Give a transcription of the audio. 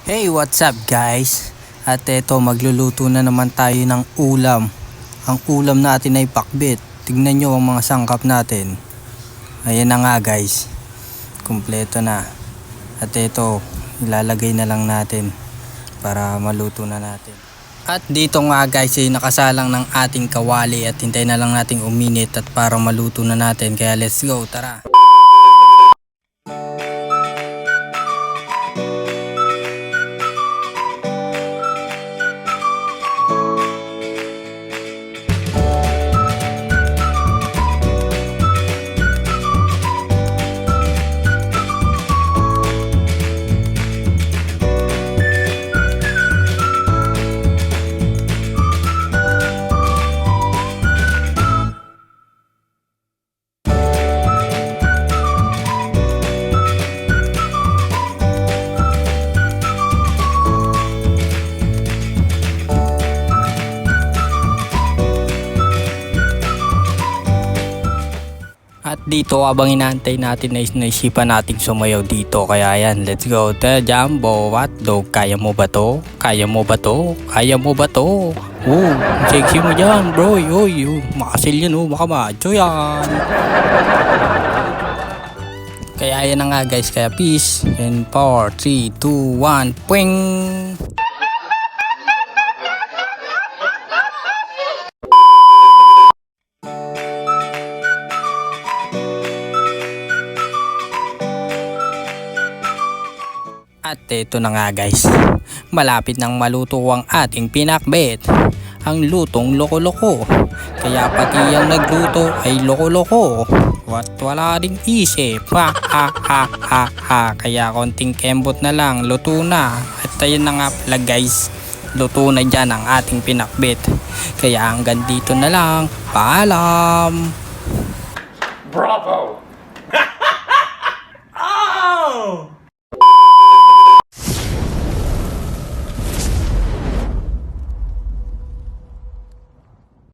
Hey, what's up guys? At eto, magluluto na naman tayo ng ulam. Ang ulam natin ay pakbit. Tignan nyo ang mga sangkap natin. Ayan na nga guys. Kumpleto na. At eto, ilalagay na lang natin para maluto na natin. At dito nga guys ay nakasalang ng ating kawali at hintay na lang nating uminit at para maluto na natin. Kaya let's go, tara! At dito habang inaantay natin na naisipan nating sumayaw dito. Kaya yan, let's go. The Jumbo Hotdog. Kaya mo ba to? Kaya mo ba to? Kaya mo ba to? Oh, sexy mo dyan bro. Oy, makasil yan baka macho yan. Kaya yan na nga guys. Kaya peace and power. 3, 2, 1, puwing! At ito na nga guys, malapit nang maluto ang ating pinakbet, ang lutong loko-loko. Kaya pati ang nagluto ay loko-loko at wala ding isip. Kaya konting kembot na lang, luto na. At ayun na nga pala guys, luto na dyan ang ating pinakbet. Kaya hanggang dito na lang, paalam! Bravo!